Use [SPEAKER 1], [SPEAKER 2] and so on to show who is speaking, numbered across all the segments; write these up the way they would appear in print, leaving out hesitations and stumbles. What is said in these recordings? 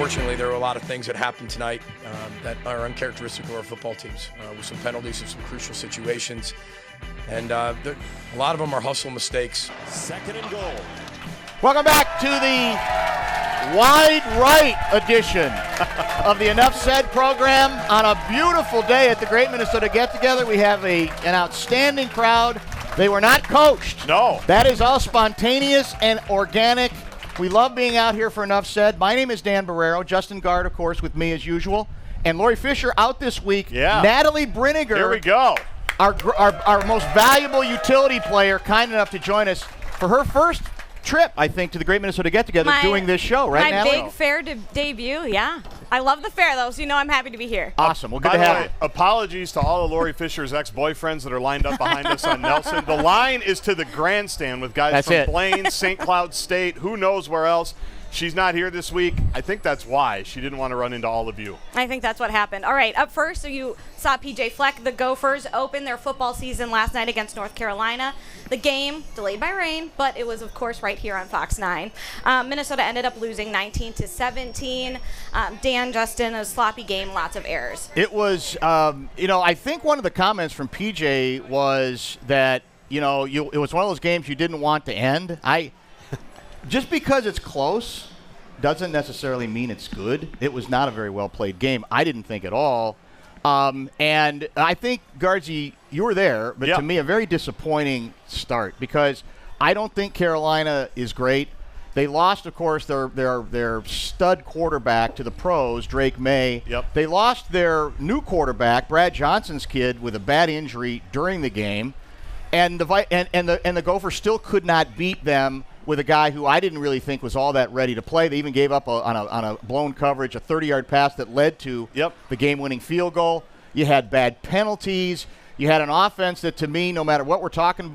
[SPEAKER 1] unfortunately, there were a lot of things that happened tonight that are uncharacteristic of our football teams, with some penalties and some crucial situations. And a lot of them are hustle mistakes.
[SPEAKER 2] 2nd and goal.
[SPEAKER 3] Welcome back to the wide right edition of the Enough Said program. On a beautiful day at the Great Minnesota Get-Together, we have an outstanding crowd. They were not coached.
[SPEAKER 4] No.
[SPEAKER 3] That is all spontaneous and organic. We love being out here for Enough Said. My name is Dan Barreiro. Justin Gaard, of course, with me as usual. And Lori Fisher out this week.
[SPEAKER 4] Yeah.
[SPEAKER 3] Natalie Briniger.
[SPEAKER 4] Here we go.
[SPEAKER 3] Our most valuable utility player, kind enough to join us for her first trip, I think, to the Great Minnesota Get-Together doing this show, right, Natalie?
[SPEAKER 5] My big fair debut, yeah. I love the fair, though, so you know I'm happy to be here.
[SPEAKER 3] Awesome. Well, good
[SPEAKER 4] By
[SPEAKER 3] to
[SPEAKER 4] the
[SPEAKER 3] have
[SPEAKER 4] way,
[SPEAKER 3] you.
[SPEAKER 4] apologies to all of Lori Fisher's ex-boyfriends that are lined up behind us on Nelson. The line is to the grandstand with guys from Blaine, St. Cloud State, who knows where else. She's not here this week. I think that's why. She didn't want to run into all of you.
[SPEAKER 5] I think that's what happened. All right, up first, so you saw PJ Fleck. The Gophers opened their football season last night against North Carolina. The game delayed by rain, but it was, of course, right here on Fox 9. Minnesota ended up losing 19-17. Dan, Justin, a sloppy game, lots of errors.
[SPEAKER 3] It was, I think one of the comments from PJ was that, it was one of those games you didn't want to end. Just because it's close doesn't necessarily mean it's good. It was not a very well-played game, I didn't think at all. And I think, Guardsy, you were there, but to me a very disappointing start because I don't think Carolina is great. They lost, of course, their stud quarterback to the pros, Drake May.
[SPEAKER 4] Yep.
[SPEAKER 3] They lost their new quarterback, Brad Johnson's kid, with a bad injury during the game. And the Gophers still could not beat them with a guy who I didn't really think was all that ready to play. They even gave up on a blown coverage, a 30-yard pass that led to the game-winning field goal. You had bad penalties. You had an offense that, to me, no matter what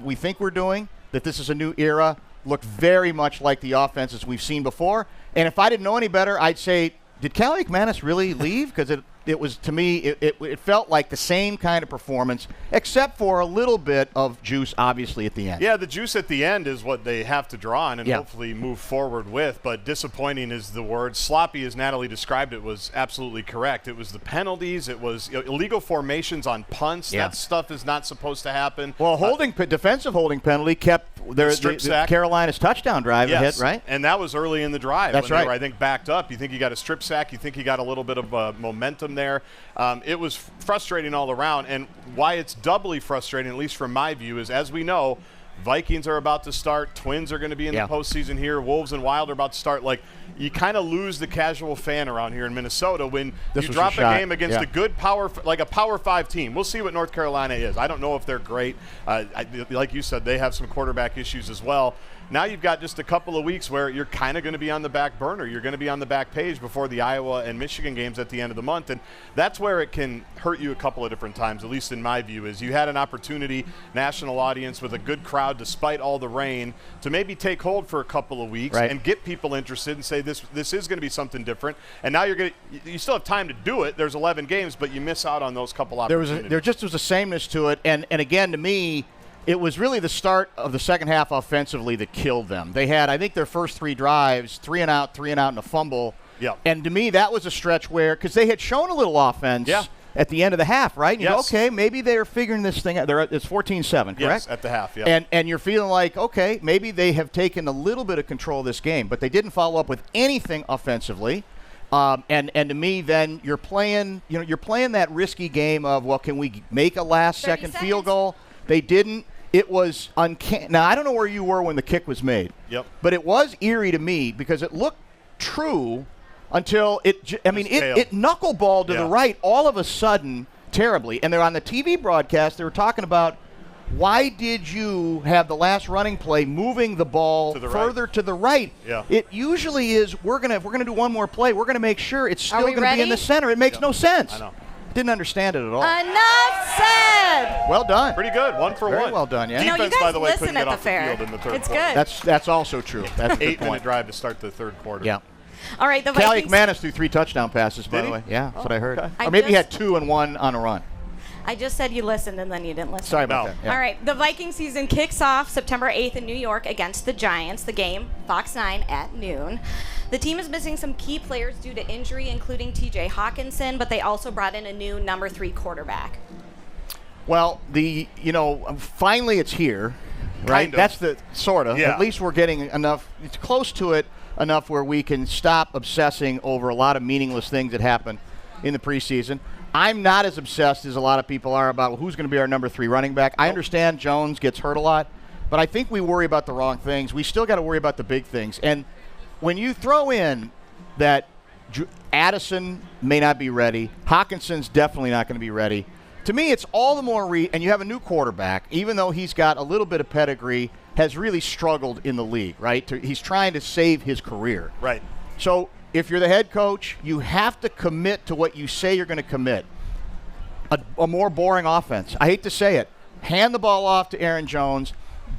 [SPEAKER 3] we think we're doing, that this is a new era, looked very much like the offenses we've seen before. And if I didn't know any better, I'd say, did Callie McManus really leave? Because it was, to me, it felt like the same kind of performance, except for a little bit of juice, obviously, at the end.
[SPEAKER 4] Yeah, the juice at the end is what they have to draw on and hopefully move forward with. But disappointing is the word. Sloppy, as Natalie described it, was absolutely correct. It was the penalties. It was illegal formations on punts. That stuff is not supposed to happen.
[SPEAKER 3] Well, defensive holding penalty kept the Carolina's touchdown drive hit, right?
[SPEAKER 4] And that was early in the drive.
[SPEAKER 3] That's
[SPEAKER 4] when
[SPEAKER 3] right.
[SPEAKER 4] They were, I think, backed up. You think you got a strip sack. You think you got a little bit of momentum there. It was frustrating all around, and why it's doubly frustrating, at least from my view, is as we know, Vikings are about to start. Twins are going to be in the postseason here. Wolves and Wild are about to start. Like, you kind of lose the casual fan around here in Minnesota when you drop a game against a good Power 5 team. We'll see what North Carolina is. I don't know if they're great. Like you said, they have some quarterback issues as well. Now you've got just a couple of weeks where you're kind of going to be on the back burner. You're going to be on the back page before the Iowa and Michigan games at the end of the month. And that's where it can hurt you a couple of different times, at least in my view, is you had an opportunity, national audience with a good crowd despite all the rain, to maybe take hold for a couple of weeks and get people interested and say this is going to be something different. And now you still have time to do it. There's 11 games, but you miss out on those couple opportunities.
[SPEAKER 3] There just was a sameness to it. And again, to me, it was really the start of the second half offensively that killed them. They had, I think, their first 3 drives, 3 and out, and a fumble.
[SPEAKER 4] Yeah.
[SPEAKER 3] And to me, that was a stretch where, because they had shown a little offense at the end of the half, right? And you go, okay, maybe they're figuring this thing out. It's 14-7, correct?
[SPEAKER 4] Yes, at the half, yeah.
[SPEAKER 3] And you're feeling like, okay, maybe they have taken a little bit of control of this game, but they didn't follow up with anything offensively. And to me, then you're playing that risky game of, well, can we make a last-second field goal? They didn't. It was uncanny. Now, I don't know where you were when the kick was made.
[SPEAKER 4] Yep.
[SPEAKER 3] But it was eerie to me because it looked true until it knuckleballed to the right all of a sudden terribly. And they're on the TV broadcast. They were talking about, why did you have the last running play moving the ball further to the right?
[SPEAKER 4] Yeah.
[SPEAKER 3] It usually is, we're gonna do one more play. We're gonna make sure it's still gonna be in the center. It makes no sense.
[SPEAKER 4] I know.
[SPEAKER 3] Didn't understand it at all.
[SPEAKER 5] Enough said.
[SPEAKER 3] Well done.
[SPEAKER 4] Pretty good. 1 for 1.
[SPEAKER 3] Very well done, yeah.
[SPEAKER 5] You
[SPEAKER 4] Defense,
[SPEAKER 5] guys
[SPEAKER 4] by the way,
[SPEAKER 5] listen
[SPEAKER 4] couldn't
[SPEAKER 5] at
[SPEAKER 4] get
[SPEAKER 5] the
[SPEAKER 4] off
[SPEAKER 5] fair.
[SPEAKER 4] the field in the third
[SPEAKER 5] It's
[SPEAKER 4] quarter.
[SPEAKER 5] good.
[SPEAKER 3] That's also true. That's a good
[SPEAKER 4] 8-minute drive to start the third quarter.
[SPEAKER 3] Yeah.
[SPEAKER 5] All right, the
[SPEAKER 3] Callie
[SPEAKER 5] Vikings.
[SPEAKER 3] McManus threw 3 touchdown passes, by the way. Yeah, that's what I heard. Or maybe he had 2 and 1 on a run.
[SPEAKER 5] I just said you listened, and then you didn't listen.
[SPEAKER 3] Sorry about that. Yeah.
[SPEAKER 5] All right, the Viking season kicks off September 8th in New York against the Giants. The game, Fox 9 at noon. The team is missing some key players due to injury, including TJ Hawkinson, but they also brought in a new number 3 quarterback.
[SPEAKER 3] Well, finally it's here, right?
[SPEAKER 4] Kind of.
[SPEAKER 3] That's the sort of.
[SPEAKER 4] Yeah.
[SPEAKER 3] At least we're getting enough. It's close to it enough where we can stop obsessing over a lot of meaningless things that happen in the preseason. I'm not as obsessed as a lot of people are about who's going to be our number 3 running back. I understand Jones gets hurt a lot, but I think we worry about the wrong things. We still got to worry about the big things. And when you throw in that Addison may not be ready, Hawkinson's definitely not going to be ready, to me it's all the more and you have a new quarterback, even though he's got a little bit of pedigree, has really struggled in the league, right? He's trying to save his career.
[SPEAKER 4] Right.
[SPEAKER 3] So if you're the head coach, you have to commit to what you say you're going to commit. A more boring offense. I hate to say it. Hand the ball off to Aaron Jones.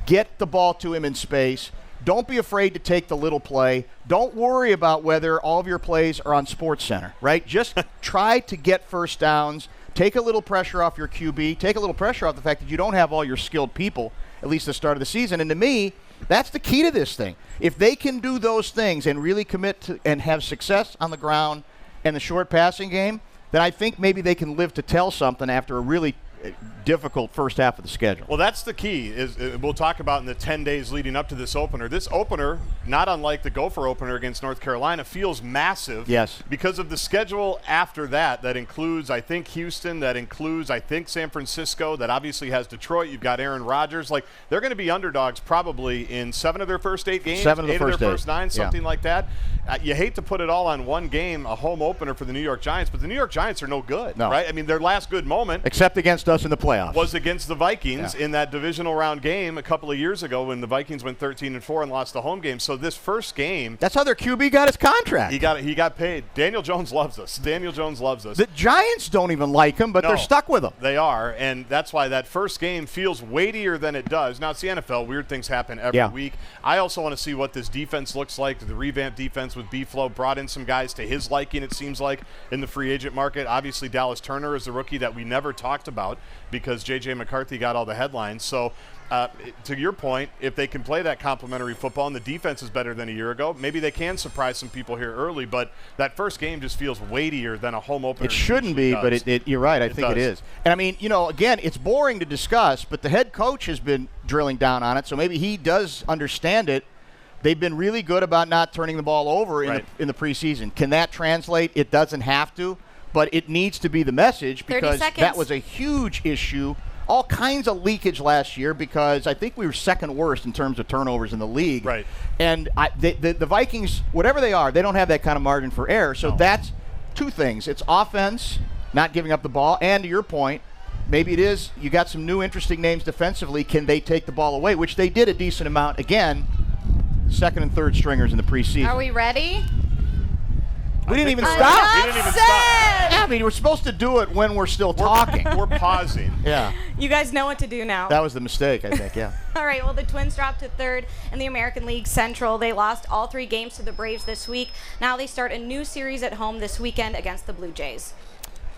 [SPEAKER 3] Get the ball to him in space. Don't be afraid to take the little play. Don't worry about whether all of your plays are on SportsCenter, right? Just try to get first downs. Take a little pressure off your QB. Take a little pressure off the fact that you don't have all your skilled people, at least at the start of the season. And to me, that's the key to this thing. If they can do those things and really commit to and have success on the ground and the short passing game, then I think maybe they can live to tell something after a really difficult first half of the schedule.
[SPEAKER 4] Well, that's the key. Is we'll talk about in the 10 days leading up to this opener. This opener, not unlike the Gopher opener against North Carolina, feels massive.
[SPEAKER 3] Yes.
[SPEAKER 4] Because of the schedule after that. That includes, I think, Houston. That includes, I think, San Francisco. That obviously has Detroit. You've got Aaron Rodgers. Like, they're going to be underdogs probably in 7 of their first 8 games.
[SPEAKER 3] 7 of the
[SPEAKER 4] 8
[SPEAKER 3] first
[SPEAKER 4] of their
[SPEAKER 3] 8.
[SPEAKER 4] first 9, something like that. You hate to put it all on one game, a home opener for the New York Giants, but the New York Giants are no good, right? I mean, their last good moment,
[SPEAKER 3] except against us in the playoffs,
[SPEAKER 4] was against the Vikings in that divisional round game a couple of years ago when the Vikings went 13-4 and lost the home game. So this first game,
[SPEAKER 3] that's how their QB got his contract.
[SPEAKER 4] He got paid. Daniel Jones loves us. Daniel Jones loves us.
[SPEAKER 3] The Giants don't even like him, but they're stuck with him.
[SPEAKER 4] They are, and that's why that first game feels weightier than it does. Now, it's the NFL. Weird things happen every week. I also want to see what this defense looks like, the revamped defense with B-Flow. Brought in some guys to his liking, it seems like, in the free agent market. Obviously, Dallas Turner is the rookie that we never talked about because J.J. McCarthy got all the headlines. So, to your point, if they can play that complimentary football and the defense is better than a year ago, maybe they can surprise some people here early. But that first game just feels weightier than a home opener.
[SPEAKER 3] It shouldn't be, but you're right. I think it is. And, I mean, again, it's boring to discuss, but the head coach has been drilling down on it, so maybe he does understand it. They've been really good about not turning the ball over in the preseason. Can that translate? It doesn't have to, but it needs to be the message because that was a huge issue. All kinds of leakage last year because I think we were second worst in terms of turnovers in the league.
[SPEAKER 4] Right.
[SPEAKER 3] And the Vikings, whatever they are, they don't have that kind of margin for error. So that's two things. It's offense, not giving up the ball, and to your point, maybe it is you got some new interesting names defensively. Can they take the ball away, which they did a decent amount again. Second and third stringers in the preseason.
[SPEAKER 5] Are we ready?
[SPEAKER 3] We didn't even stop.
[SPEAKER 4] We didn't even stop.
[SPEAKER 3] Yeah, I mean, we're supposed to do it when we're still talking.
[SPEAKER 4] We're pausing.
[SPEAKER 3] Yeah.
[SPEAKER 5] You guys know what to do now.
[SPEAKER 3] That was the mistake, I think, yeah.
[SPEAKER 5] All right, well, the Twins dropped to third in the American League Central. They lost all 3 games to the Braves this week. Now they start a new series at home this weekend against the Blue Jays.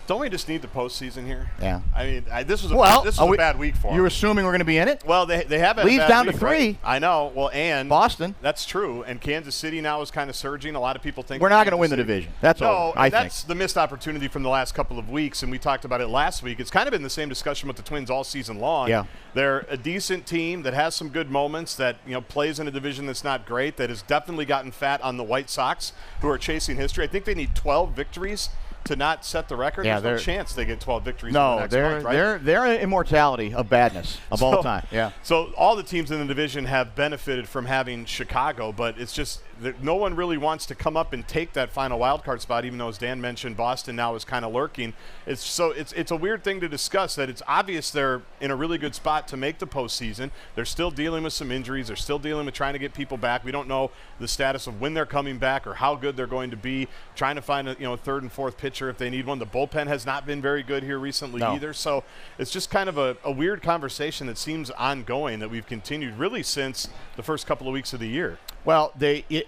[SPEAKER 4] Don't we just need the postseason here?
[SPEAKER 3] Yeah.
[SPEAKER 4] I mean, this was a bad week for them.
[SPEAKER 3] You're assuming we're going to be in it?
[SPEAKER 4] Well, they have had
[SPEAKER 3] Leads
[SPEAKER 4] a bad
[SPEAKER 3] down
[SPEAKER 4] week,
[SPEAKER 3] to 3.
[SPEAKER 4] Right? I know. Well, and
[SPEAKER 3] Boston.
[SPEAKER 4] That's true. And Kansas City now is kind of surging. A lot of people think
[SPEAKER 3] we're not going to win the division. That's all.
[SPEAKER 4] That's the missed opportunity from the last couple of weeks, and we talked about it last week. It's kind of been the same discussion with the Twins all season long.
[SPEAKER 3] Yeah.
[SPEAKER 4] They're a decent team that has some good moments, that plays in a division that's not great, that has definitely gotten fat on the White Sox, who are chasing history. I think they need 12 victories to not set the record.
[SPEAKER 3] Yeah,
[SPEAKER 4] there's no chance they get 12 victories.
[SPEAKER 3] No,
[SPEAKER 4] in the next month, right?
[SPEAKER 3] they're an immortality of badness of all time. Yeah.
[SPEAKER 4] So all the teams in the division have benefited from having Chicago, but it's just that no one really wants to come up and take that final wild card spot, even though, as Dan mentioned, Boston now is kind of lurking. It's a weird thing to discuss that it's obvious they're in a really good spot to make the postseason. They're still dealing with some injuries. They're still dealing with trying to get people back. We don't know the status of when they're coming back or how good they're going to be. Trying to find a third and fourth pitcher if they need one. The bullpen has not been very good here recently either. So it's just kind of a weird conversation that seems ongoing that we've continued really since the first couple of weeks of the year.
[SPEAKER 3] Well,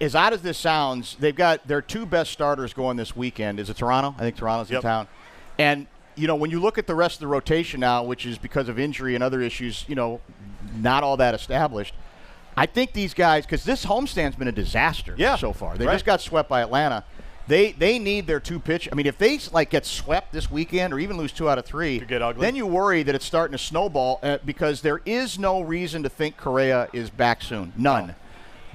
[SPEAKER 3] as odd as this sounds, they've got their 2 best starters going this weekend. Is it Toronto? I think Toronto's in town. And, when you look at the rest of the rotation now, which is because of injury and other issues, not all that established, I think these guys, because this homestand's been a disaster so far. They
[SPEAKER 4] right.
[SPEAKER 3] just got swept by Atlanta. They need their two pitch. I mean, if they get swept this weekend or even lose 2 out of 3,
[SPEAKER 4] could get ugly.
[SPEAKER 3] Then you worry that it's starting to snowball because there is no reason to think Correa is back soon. None.
[SPEAKER 4] No.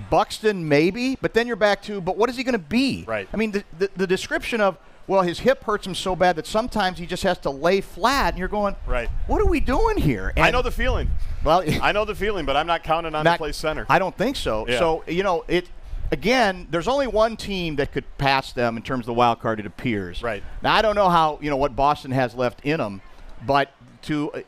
[SPEAKER 3] Buxton maybe, but then you're back to, but what is he going to be?
[SPEAKER 4] Right.
[SPEAKER 3] I mean, the description of, well, his hip hurts him so bad that sometimes he just has to lay flat, and you're going,
[SPEAKER 4] right.
[SPEAKER 3] What are we doing here? And
[SPEAKER 4] I know the feeling.
[SPEAKER 3] Well,
[SPEAKER 4] I know the feeling, but I'm not counting on to play center.
[SPEAKER 3] I don't think so.
[SPEAKER 4] Yeah.
[SPEAKER 3] So, again, there's only one team that could pass them in terms of the wild card, it appears.
[SPEAKER 4] Right.
[SPEAKER 3] Now, I don't know how, what Boston has left in them, but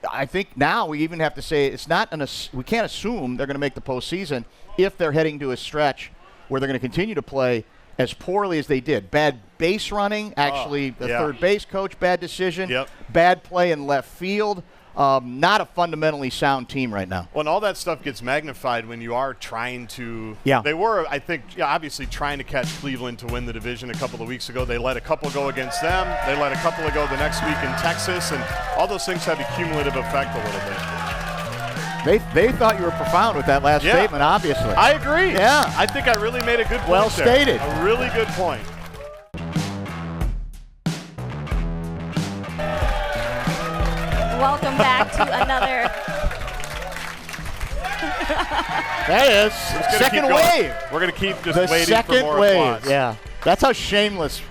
[SPEAKER 3] I think now we even have to say it's not we can't assume they're going to make the postseason if they're heading to a stretch where they're going to continue to play as poorly as they did. Bad base running, actually, the third base coach, bad decision.
[SPEAKER 4] Yep.
[SPEAKER 3] Bad play in left field. Not a fundamentally sound team right now.
[SPEAKER 4] Well, and all that stuff gets magnified when you are trying to –
[SPEAKER 3] Yeah.
[SPEAKER 4] They were, I think, obviously trying to catch Cleveland to win the division a couple of weeks ago. They let a couple go against them. They let a couple go the next week in Texas. And all those things have a cumulative effect a little bit.
[SPEAKER 3] They thought you were profound with that last statement, obviously.
[SPEAKER 4] I agree.
[SPEAKER 3] Yeah.
[SPEAKER 4] I think I really made a good point
[SPEAKER 3] Well
[SPEAKER 4] there.
[SPEAKER 3] stated.
[SPEAKER 4] A really good point.
[SPEAKER 5] Welcome back to another.
[SPEAKER 3] That is second wave.
[SPEAKER 4] We're going to keep just
[SPEAKER 3] The
[SPEAKER 4] waiting
[SPEAKER 3] second
[SPEAKER 4] for more
[SPEAKER 3] wave.
[SPEAKER 4] applause.
[SPEAKER 3] Yeah, that's how shameless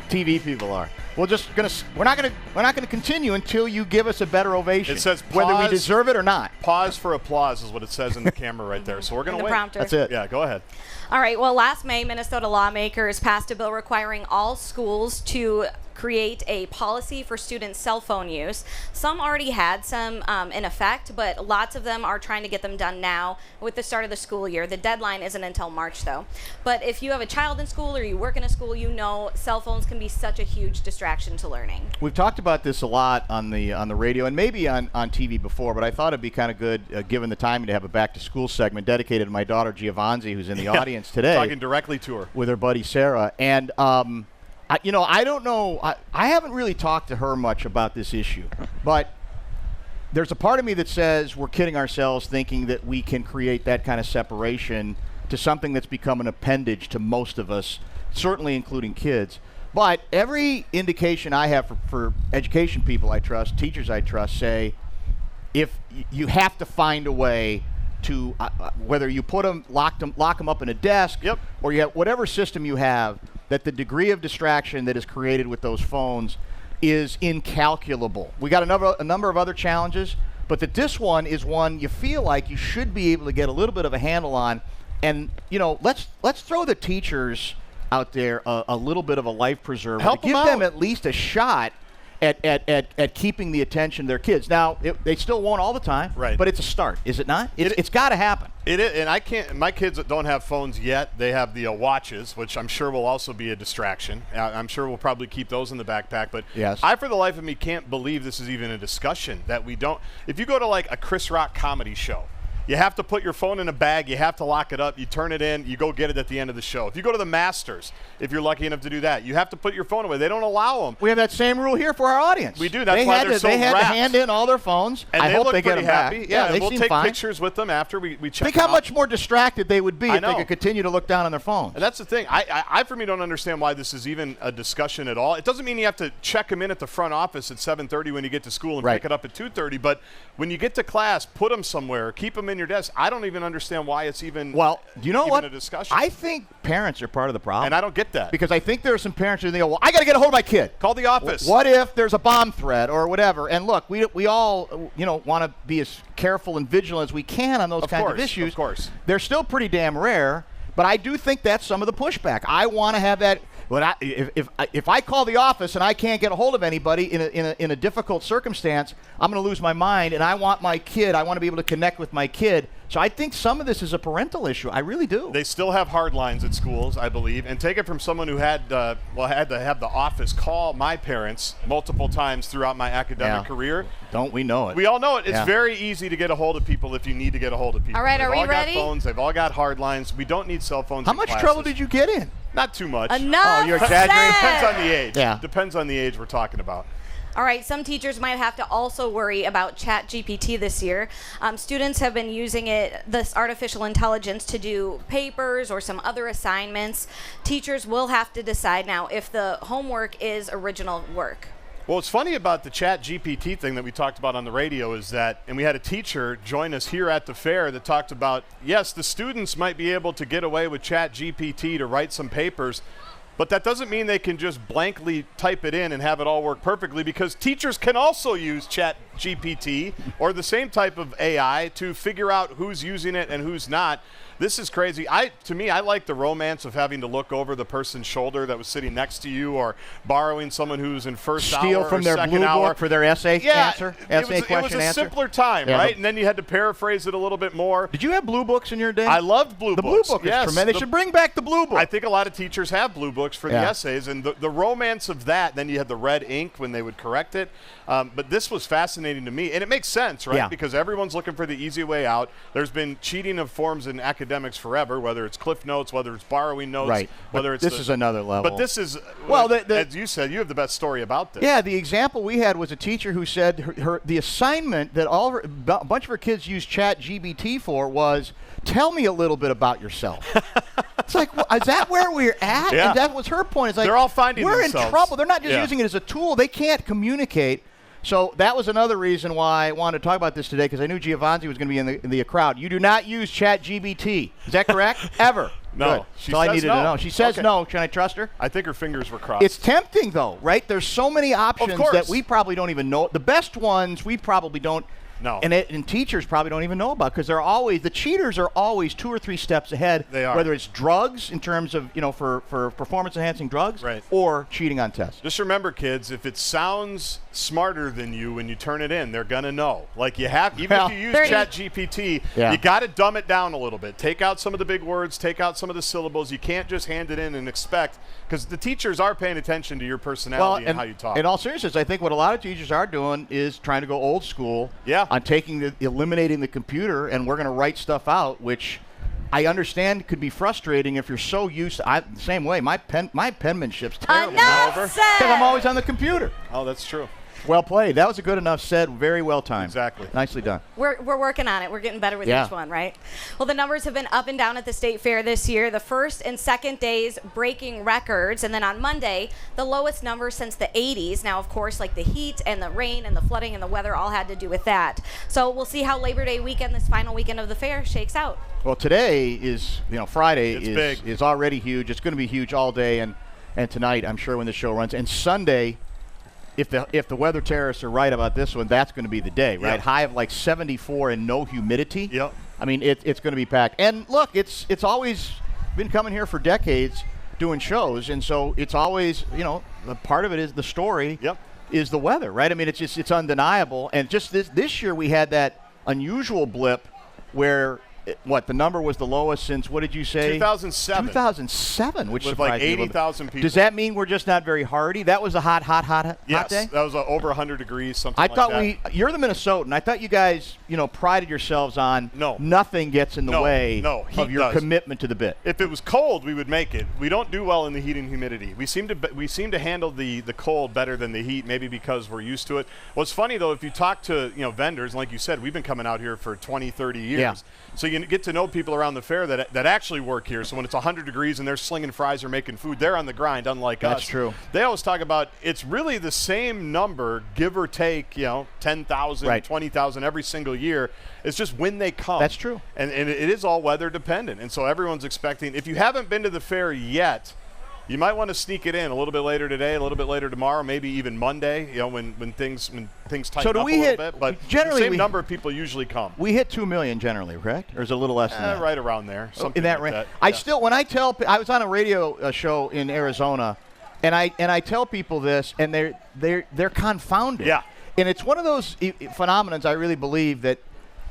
[SPEAKER 3] TV people are. We're not gonna continue until you give us a better ovation.
[SPEAKER 4] It says
[SPEAKER 3] whether we
[SPEAKER 4] pause.
[SPEAKER 3] deserve it or not.
[SPEAKER 4] Pause for applause is what it says in the camera right there. So we're going to
[SPEAKER 5] The
[SPEAKER 4] wait.
[SPEAKER 5] prompter.
[SPEAKER 3] That's it.
[SPEAKER 4] Yeah, go ahead.
[SPEAKER 5] All right. Well, last May, Minnesota lawmakers passed a bill requiring all schools to create a policy for student cell phone use. Some already had some in effect, but lots of them are trying to get them done now with the start of the school year. The deadline isn't until March, though. But if you have a child in school or you work in a school, cell phones can be such a huge distraction to learning.
[SPEAKER 3] We've talked about this a lot on the radio and maybe on TV before, but I thought it'd be kind of good, given the timing, to have a back to school segment dedicated to my daughter Giovanzi, who's in the audience today.
[SPEAKER 4] Talking directly to her.
[SPEAKER 3] With her buddy Sarah. And I don't know. I haven't really talked to her much about this issue, but there's a part of me that says we're kidding ourselves thinking that we can create that kind of separation to something that's become an appendage to most of us, certainly including kids. But every indication I have for education people I trust, teachers I trust, say if you have to find a way to whether you put them, lock them up in a desk, or you have whatever system you have, that the degree of distraction that is created with those phones is incalculable. We got a number of other challenges, but that this one is one you feel like you should be able to get a little bit of a handle on. And let's throw the teachers out there a little bit of a life preserver.
[SPEAKER 4] Help
[SPEAKER 3] give
[SPEAKER 4] them
[SPEAKER 3] them
[SPEAKER 4] out.
[SPEAKER 3] at least a shot at keeping the attention of their kids. Now, they still won't all the time,
[SPEAKER 4] right?
[SPEAKER 3] But it's a start, is it not? It's got to happen.
[SPEAKER 4] It is, and I can't. My kids don't have phones yet. They have the watches, which I'm sure will also be a distraction. I'm sure we'll probably keep those in the backpack. But
[SPEAKER 3] yes.
[SPEAKER 4] I, for the life of me, can't believe this is even a discussion that we don't. If you go to like a Chris Rock comedy show, you have to put your phone in a bag. You have to lock it up. You turn it in. You go get it at the end of the show. If you go to the Masters, if you're lucky enough to do that, you have to put your phone away. They don't allow them.
[SPEAKER 3] We have that same rule here for our audience.
[SPEAKER 4] We do. That's why they're so
[SPEAKER 3] They had to
[SPEAKER 4] wrapped.
[SPEAKER 3] hand in all their phones.
[SPEAKER 4] And
[SPEAKER 3] I
[SPEAKER 4] they
[SPEAKER 3] hope
[SPEAKER 4] look
[SPEAKER 3] they get
[SPEAKER 4] pretty
[SPEAKER 3] them
[SPEAKER 4] happy.
[SPEAKER 3] back.
[SPEAKER 4] Yeah,
[SPEAKER 3] they
[SPEAKER 4] and we'll
[SPEAKER 3] seem
[SPEAKER 4] take
[SPEAKER 3] fine.
[SPEAKER 4] pictures with them after we check
[SPEAKER 3] Think
[SPEAKER 4] them
[SPEAKER 3] how
[SPEAKER 4] out.
[SPEAKER 3] much more distracted they would be if they
[SPEAKER 4] know.
[SPEAKER 3] could continue to look down on their phones.
[SPEAKER 4] And that's the thing. I for me, don't understand why this is even a discussion at all. It doesn't mean you have to check them in at the front office at 7:30 when you get to school and pick it up at 2:30. But when you get to class, put them somewhere. Keep them in your desk. I don't even understand why it's even
[SPEAKER 3] do you know what?
[SPEAKER 4] a discussion.
[SPEAKER 3] I think parents are part of the problem.
[SPEAKER 4] And I don't get that.
[SPEAKER 3] Because I think there are some parents who think, well, I got to get a hold of my kid.
[SPEAKER 4] Call the office.
[SPEAKER 3] What if there's a bomb threat or whatever? And look, we all want to be as careful and vigilant as we can on those kinds of issues.
[SPEAKER 4] Of course.
[SPEAKER 3] They're still pretty damn rare, but I do think that's some of the pushback. I want to have that. If I call the office and I can't get a hold of anybody in a difficult circumstance, I'm going to lose my mind, and I want my kid. I want to be able to connect with my kid. So I think some of this is a parental issue. I really do.
[SPEAKER 4] They still have hard lines at schools, I believe, and take it from someone who had to have the office call my parents multiple times throughout my academic career.
[SPEAKER 3] Don't we know it?
[SPEAKER 4] We all know it. It's very easy to get a hold of people if you need to get a hold of people.
[SPEAKER 5] All right,
[SPEAKER 4] They've
[SPEAKER 5] are we
[SPEAKER 4] all
[SPEAKER 5] ready?
[SPEAKER 4] got phones. They've all got hard lines. We don't need cell phones.
[SPEAKER 3] How
[SPEAKER 4] in
[SPEAKER 3] much
[SPEAKER 4] classes.
[SPEAKER 3] trouble did you get in?
[SPEAKER 4] Not too much.
[SPEAKER 5] Enough.
[SPEAKER 3] Oh, you're exaggerating.
[SPEAKER 4] Depends on the age.
[SPEAKER 3] Yeah.
[SPEAKER 4] Depends on the age we're talking about.
[SPEAKER 5] All right, some teachers might have to also worry about ChatGPT this year. Students have been using this artificial intelligence to do papers or some other assignments. Teachers will have to decide now if the homework is original work.
[SPEAKER 4] Well, what's funny about the ChatGPT thing that we talked about on the radio is that, and we had a teacher join us here at the fair that talked about, yes, the students might be able to get away with ChatGPT to write some papers, but that doesn't mean they can just blankly type it in and have it all work perfectly, because teachers can also use ChatGPT or the same type of AI to figure out who's using it and who's not. This is crazy. To me, I like the romance of having to look over the person's shoulder that was sitting next to you, or borrowing someone who's in first hour
[SPEAKER 3] Steal from
[SPEAKER 4] or
[SPEAKER 3] their
[SPEAKER 4] second
[SPEAKER 3] blue
[SPEAKER 4] hour.
[SPEAKER 3] book for their essay answer.
[SPEAKER 4] It was a simpler time,
[SPEAKER 3] Yeah,
[SPEAKER 4] right? And then you had to paraphrase it a little bit more.
[SPEAKER 3] Did you have blue books in your day?
[SPEAKER 4] I loved blue
[SPEAKER 3] the
[SPEAKER 4] books.
[SPEAKER 3] blue book
[SPEAKER 4] yes,
[SPEAKER 3] is tremendous. They should bring back the blue book.
[SPEAKER 4] I think a lot of teachers have blue books for the essays, and the romance of that. Then you had the red ink when they would correct it. But this was fascinating to me, and it makes sense, right?
[SPEAKER 3] Yeah.
[SPEAKER 4] Because everyone's looking for the easy way out. There's been cheating of forms in academics forever, whether it's Cliff Notes, whether it's borrowing notes,
[SPEAKER 3] Right.
[SPEAKER 4] whether it's
[SPEAKER 3] this is another level.
[SPEAKER 4] But this is,
[SPEAKER 3] well,
[SPEAKER 4] as you said, you have the best story about this.
[SPEAKER 3] Yeah, the example we had was a teacher who said the assignment that a bunch of her kids used ChatGPT for was, tell me a little bit about yourself. It's like, well, is that where we're at?
[SPEAKER 4] Yeah.
[SPEAKER 3] And that was her point. It's like,
[SPEAKER 4] they're all finding
[SPEAKER 3] we're
[SPEAKER 4] themselves.
[SPEAKER 3] in trouble. They're not just using it as a tool. They can't communicate. So that was another reason why I wanted to talk about this today, because I knew Giovanni was going to be in the crowd. You do not use ChatGPT. Is that correct? Ever?
[SPEAKER 4] No.
[SPEAKER 3] Good. That's all I needed to know. She says no. Can I trust her?
[SPEAKER 4] I think her fingers were crossed.
[SPEAKER 3] It's tempting, though, right? There's so many options
[SPEAKER 4] course.
[SPEAKER 3] that we probably don't even know. The best ones we probably don't.
[SPEAKER 4] No.
[SPEAKER 3] And teachers probably don't even know about, because the cheaters are always 2 or 3 steps ahead.
[SPEAKER 4] They are.
[SPEAKER 3] Whether it's drugs in terms of, for performance-enhancing drugs,
[SPEAKER 4] right,
[SPEAKER 3] or cheating on tests.
[SPEAKER 4] Just remember, kids, if it sounds smarter than you when you turn it in, they're going to know. Like you have, even if you use ChatGPT, you got to dumb it down a little bit. Take out some of the big words, take out some of the syllables. You can't just hand it in and expect, because the teachers are paying attention to your personality and how you talk.
[SPEAKER 3] In all seriousness, I think what a lot of teachers are doing is trying to go old school.
[SPEAKER 4] Yeah.
[SPEAKER 3] On eliminating the computer, and we're going to write stuff out, which I understand could be frustrating if you're so used to. The same way, my penmanship's terrible.
[SPEAKER 5] Because
[SPEAKER 3] I'm always on the computer.
[SPEAKER 4] Oh, that's true.
[SPEAKER 3] Well played. That was a good enough said. Very well timed.
[SPEAKER 4] Exactly.
[SPEAKER 3] Nicely done.
[SPEAKER 5] We're working on it. We're getting better with each one, right? Well, the numbers have been up and down at the State Fair this year. The first and second days breaking records, and then on Monday, the lowest number since the 80s. Now, of course, like the heat and the rain and the flooding and the weather all had to do with that. So we'll see how Labor Day weekend, this final weekend of the fair, shakes out.
[SPEAKER 3] Well, today is, Friday is already huge. It's going to be huge all day, and tonight, I'm sure, when the show runs. And Sunday, if the weather terrorists are right about this one, that's going to be the day, right? Yep. High of like 74 and no humidity.
[SPEAKER 4] Yep.
[SPEAKER 3] I mean, it's going to be packed. And look, it's always been coming here for decades doing shows, and so it's always, the part of it is the story.
[SPEAKER 4] Yep.
[SPEAKER 3] Is the weather, right? I mean, it's undeniable. And just this year we had that unusual blip where the number was the lowest since, what did you say?
[SPEAKER 4] 2007.
[SPEAKER 3] 2007, which
[SPEAKER 4] with
[SPEAKER 3] surprised
[SPEAKER 4] like 80,000 people.
[SPEAKER 3] Does that mean we're just not very hardy? That was a hot day?
[SPEAKER 4] Yes, that was over 100 degrees, something like that.
[SPEAKER 3] I thought you're the Minnesotan. I thought you guys, prided yourselves on nothing gets in the way of your commitment to the bit.
[SPEAKER 4] If it was cold, we would make it. We don't do well in the heat and humidity. We seem to handle the cold better than the heat, maybe because we're used to it. What's funny, though, if you talk to vendors, and like you said, we've been coming out here for 20, 30 years.
[SPEAKER 3] Yeah.
[SPEAKER 4] So you get to know people around the fair that actually work here. So when it's 100 degrees and they're slinging fries or making food, they're on the grind, unlike us.
[SPEAKER 3] That's true.
[SPEAKER 4] They always talk about it's really the same number, give or take, 10,000, 20,000 every single year. It's just when they come.
[SPEAKER 3] That's true.
[SPEAKER 4] And it is all weather dependent. And so everyone's expecting, if you haven't been to the fair yet, you might want to sneak it in a little bit later today, a little bit later tomorrow, maybe even Monday, when things tighten up a little bit. But generally, the same number of people usually come.
[SPEAKER 3] We hit 2 million generally, correct? Or is it a little less than that?
[SPEAKER 4] Right around there. Something
[SPEAKER 3] in that
[SPEAKER 4] like
[SPEAKER 3] range.
[SPEAKER 4] that.
[SPEAKER 3] I was on a radio show in Arizona, and I tell people this, and they're confounded.
[SPEAKER 4] Yeah.
[SPEAKER 3] And it's one of those phenomenons, I really believe, that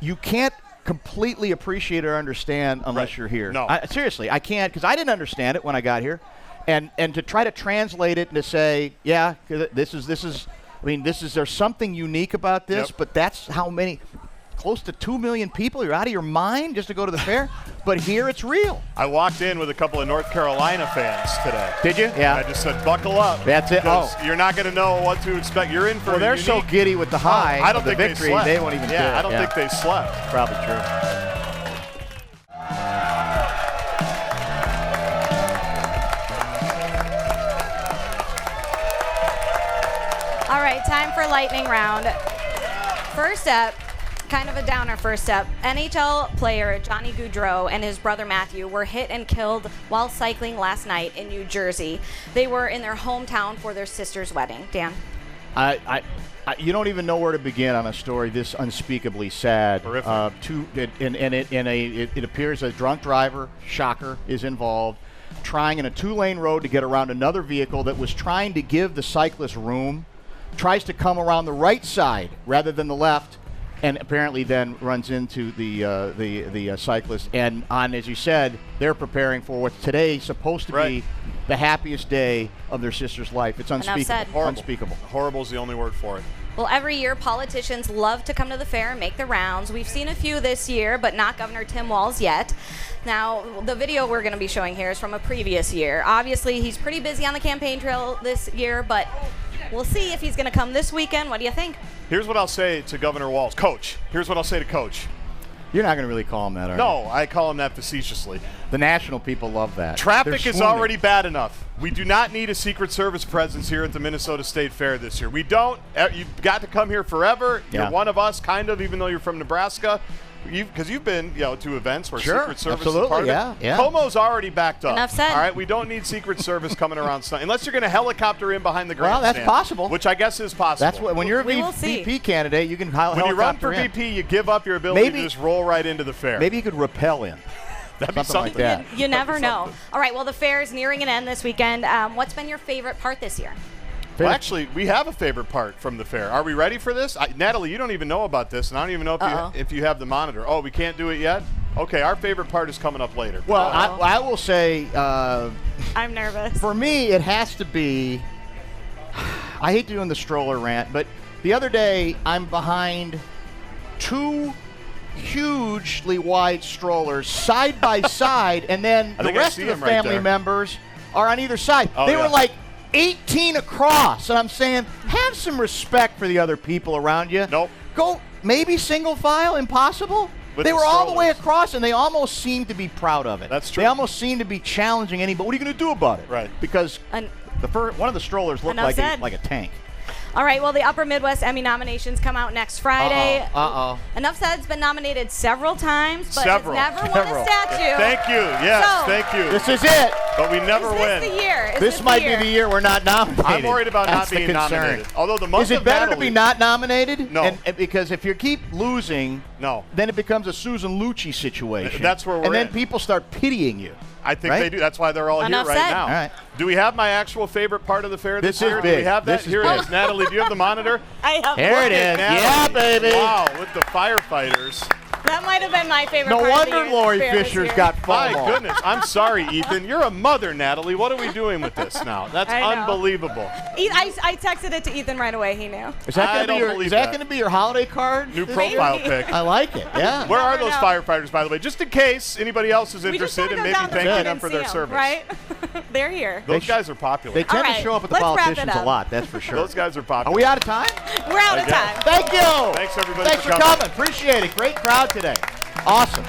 [SPEAKER 3] you can't completely appreciate or understand unless you're here.
[SPEAKER 4] No.
[SPEAKER 3] Seriously, I can't, because I didn't understand it when I got here. And to try to translate it and to say, there's something unique about this, but that's how many. close to 2 million people. You're out of your mind just to go to the fair. But here it's real.
[SPEAKER 4] I walked in with a couple of North Carolina fans today.
[SPEAKER 3] Did you? Yeah.
[SPEAKER 4] I just said, buckle up.
[SPEAKER 3] That's it. Oh.
[SPEAKER 4] You're not going to know what to expect. You're in for
[SPEAKER 3] they're so giddy with the high
[SPEAKER 4] I don't
[SPEAKER 3] of the
[SPEAKER 4] think
[SPEAKER 3] victory,
[SPEAKER 4] they slept.
[SPEAKER 3] they won't even
[SPEAKER 4] Yeah,
[SPEAKER 3] do it.
[SPEAKER 4] I don't think they slept.
[SPEAKER 3] Probably true.
[SPEAKER 5] All right, time for lightning round. First up, kind of a downer first up. NHL player Johnny Gaudreau and his brother Matthew were hit and killed while cycling last night in New Jersey. They were in their hometown for their sister's wedding. Dan?
[SPEAKER 3] You don't even know where to begin on a story this unspeakably sad.
[SPEAKER 4] Horrific.
[SPEAKER 3] It appears a drunk driver, shocker, is involved, trying in a 2-lane road to get around another vehicle that was trying to give the cyclist room, tries to come around the right side rather than the left, and apparently then runs into the cyclist. And as you said, they're preparing for what's today supposed to be the happiest day of their sister's life. It's unspeakable.
[SPEAKER 4] Horrible.
[SPEAKER 3] Unspeakable.
[SPEAKER 4] Horrible is the only word for it.
[SPEAKER 5] Well, every year, politicians love to come to the fair and make the rounds. We've seen a few this year, but not Governor Tim Walz yet. Now, the video we're going to be showing here is from a previous year. Obviously, he's pretty busy on the campaign trail this year, but we'll see if he's going to come this weekend. What do you think?
[SPEAKER 4] Here's what I'll say to Governor Walz. Coach, here's what I'll say to Coach.
[SPEAKER 3] You're not going to really call him that, are you?
[SPEAKER 4] No, I call him that facetiously.
[SPEAKER 3] The national people love that.
[SPEAKER 4] Traffic
[SPEAKER 3] They're
[SPEAKER 4] is
[SPEAKER 3] swooning.
[SPEAKER 4] already bad enough. We do not need a Secret Service presence here at the Minnesota State Fair this year. We don't. You've got to come here forever.
[SPEAKER 3] Yeah.
[SPEAKER 4] You're one of us, kind of, even though you're from Nebraska. Because you've been, to events where
[SPEAKER 3] Sure,
[SPEAKER 4] Secret Service
[SPEAKER 3] absolutely,
[SPEAKER 4] is part of
[SPEAKER 3] yeah,
[SPEAKER 4] it.
[SPEAKER 3] yeah.
[SPEAKER 4] Como's already backed up.
[SPEAKER 5] Enough said.
[SPEAKER 4] All right, we don't need Secret Service coming around unless you're going to helicopter in behind the
[SPEAKER 3] Well,
[SPEAKER 4] grandstand.
[SPEAKER 3] that's possible.
[SPEAKER 4] Which I guess is possible.
[SPEAKER 3] That's what when you're a
[SPEAKER 5] We will see.
[SPEAKER 3] VP candidate, you can
[SPEAKER 4] when you run for
[SPEAKER 3] helicopter in.
[SPEAKER 4] VP, you give up your ability
[SPEAKER 3] Maybe-
[SPEAKER 4] to just roll right into the fair.
[SPEAKER 3] Maybe you could rappel in.
[SPEAKER 4] That'd be
[SPEAKER 3] something like
[SPEAKER 4] something.
[SPEAKER 3] that.
[SPEAKER 5] You never know.
[SPEAKER 4] something.
[SPEAKER 5] All right, well, the fair is nearing an end this weekend. What's been your favorite part this year?
[SPEAKER 4] Well, actually, we have a favorite part from the fair. Are we ready for this? Natalie, you don't even know about this, and I don't even know if you have the monitor. Oh, we can't do it yet? Okay, our favorite part is coming up later.
[SPEAKER 3] Well, I will say,
[SPEAKER 5] I'm nervous.
[SPEAKER 3] for me, it has to be. I hate doing the stroller rant, but the other day I'm behind 2 hugely wide strollers side by side, and then
[SPEAKER 4] I
[SPEAKER 3] the
[SPEAKER 4] think I
[SPEAKER 3] rest
[SPEAKER 4] see
[SPEAKER 3] of the
[SPEAKER 4] them right
[SPEAKER 3] family
[SPEAKER 4] there.
[SPEAKER 3] members are on either side.
[SPEAKER 4] Oh,
[SPEAKER 3] they were
[SPEAKER 4] yeah.
[SPEAKER 3] like 18 across, and I'm saying, have some respect for the other people around you.
[SPEAKER 4] Nope.
[SPEAKER 3] Go maybe single file, impossible.
[SPEAKER 4] With
[SPEAKER 3] They
[SPEAKER 4] the
[SPEAKER 3] were all the way
[SPEAKER 4] strollers.
[SPEAKER 3] across, and they almost seemed to be proud of it.
[SPEAKER 4] That's true.
[SPEAKER 3] They almost seemed to be challenging anybody. What are you going to do about it?
[SPEAKER 4] Right.
[SPEAKER 3] Because
[SPEAKER 5] Un-
[SPEAKER 3] one of the strollers looked
[SPEAKER 5] Enough
[SPEAKER 3] like
[SPEAKER 5] said.
[SPEAKER 3] a tank.
[SPEAKER 5] All right, well, the Upper Midwest Emmy nominations come out next Friday.
[SPEAKER 3] Uh-oh.
[SPEAKER 5] Enough Said's been nominated several times, but
[SPEAKER 4] Several.
[SPEAKER 5] has never won
[SPEAKER 3] Several.
[SPEAKER 5] a statue.
[SPEAKER 4] Thank you. Yes,
[SPEAKER 5] So-
[SPEAKER 4] thank you.
[SPEAKER 3] This is it.
[SPEAKER 4] But we never
[SPEAKER 5] Is
[SPEAKER 4] win.
[SPEAKER 5] this the year? Is
[SPEAKER 3] This might
[SPEAKER 5] year?
[SPEAKER 3] be the year we're not nominated.
[SPEAKER 4] I'm worried about
[SPEAKER 3] That's
[SPEAKER 4] not being
[SPEAKER 3] the concern.
[SPEAKER 4] nominated. Although the month
[SPEAKER 3] Is it
[SPEAKER 4] of
[SPEAKER 3] better to
[SPEAKER 4] Natalie-
[SPEAKER 3] be not nominated?
[SPEAKER 4] No.
[SPEAKER 3] And because if you keep losing,
[SPEAKER 4] No.
[SPEAKER 3] then it becomes a Susan Lucci situation.
[SPEAKER 4] That's where we're
[SPEAKER 3] And then
[SPEAKER 4] in.
[SPEAKER 3] people start pitying you.
[SPEAKER 4] I think
[SPEAKER 3] Right?
[SPEAKER 4] they do. That's why they're all
[SPEAKER 5] Enough
[SPEAKER 4] here right
[SPEAKER 5] said.
[SPEAKER 4] now.
[SPEAKER 3] All right.
[SPEAKER 4] Do we have my actual favorite part of the fair this
[SPEAKER 3] This is
[SPEAKER 4] year? Do we
[SPEAKER 3] big.
[SPEAKER 4] have that?
[SPEAKER 3] This is
[SPEAKER 4] Here
[SPEAKER 3] big.
[SPEAKER 4] it is. Natalie, do you have the monitor?
[SPEAKER 5] I have
[SPEAKER 3] Here
[SPEAKER 5] one.
[SPEAKER 3] it is.
[SPEAKER 4] Natalie.
[SPEAKER 3] Yeah, baby.
[SPEAKER 4] Wow, with the firefighters.
[SPEAKER 5] That might have been my favorite
[SPEAKER 3] No
[SPEAKER 5] part of the
[SPEAKER 3] wonder
[SPEAKER 5] year-
[SPEAKER 3] Lori
[SPEAKER 5] fair this
[SPEAKER 3] Fisher's
[SPEAKER 5] year.
[SPEAKER 3] got
[SPEAKER 4] My
[SPEAKER 3] FOMO.
[SPEAKER 4] goodness. I'm sorry, Ethan. You're a mother, Natalie. What are we doing with this now? That's
[SPEAKER 5] I know.
[SPEAKER 4] unbelievable.
[SPEAKER 5] I texted it to Ethan right away. He knew.
[SPEAKER 3] Is that
[SPEAKER 4] I
[SPEAKER 3] going to
[SPEAKER 4] don't
[SPEAKER 3] be your?
[SPEAKER 4] believe
[SPEAKER 3] Is that
[SPEAKER 4] that.
[SPEAKER 3] going to be your holiday card?
[SPEAKER 4] New
[SPEAKER 3] this
[SPEAKER 4] profile
[SPEAKER 3] year?
[SPEAKER 4] pic.
[SPEAKER 3] I like it. Yeah.
[SPEAKER 4] Where are
[SPEAKER 5] Never
[SPEAKER 4] those
[SPEAKER 5] know.
[SPEAKER 4] firefighters, by the way? Just in case anybody else is
[SPEAKER 5] We just
[SPEAKER 4] interested
[SPEAKER 5] gotta
[SPEAKER 4] in
[SPEAKER 5] go
[SPEAKER 4] maybe
[SPEAKER 5] down the
[SPEAKER 4] thanking
[SPEAKER 5] road
[SPEAKER 4] them
[SPEAKER 5] and
[SPEAKER 4] for
[SPEAKER 5] see
[SPEAKER 4] their
[SPEAKER 5] 'em,
[SPEAKER 4] service.
[SPEAKER 5] Right? They're here.
[SPEAKER 4] Those guys are popular.
[SPEAKER 3] They tend
[SPEAKER 5] All
[SPEAKER 3] to
[SPEAKER 5] right,
[SPEAKER 3] show up at the
[SPEAKER 5] let's wrap it
[SPEAKER 3] politicians a
[SPEAKER 5] up.
[SPEAKER 3] lot. That's for sure.
[SPEAKER 4] Those guys are
[SPEAKER 3] Are
[SPEAKER 4] popular.
[SPEAKER 3] we out of time?
[SPEAKER 5] We're out of
[SPEAKER 4] guess.
[SPEAKER 5] time.
[SPEAKER 3] Thank you.
[SPEAKER 4] Thanks, everybody,
[SPEAKER 3] Thanks
[SPEAKER 4] for
[SPEAKER 3] for
[SPEAKER 4] coming.
[SPEAKER 3] coming. Appreciate it. Great crowd today. Awesome.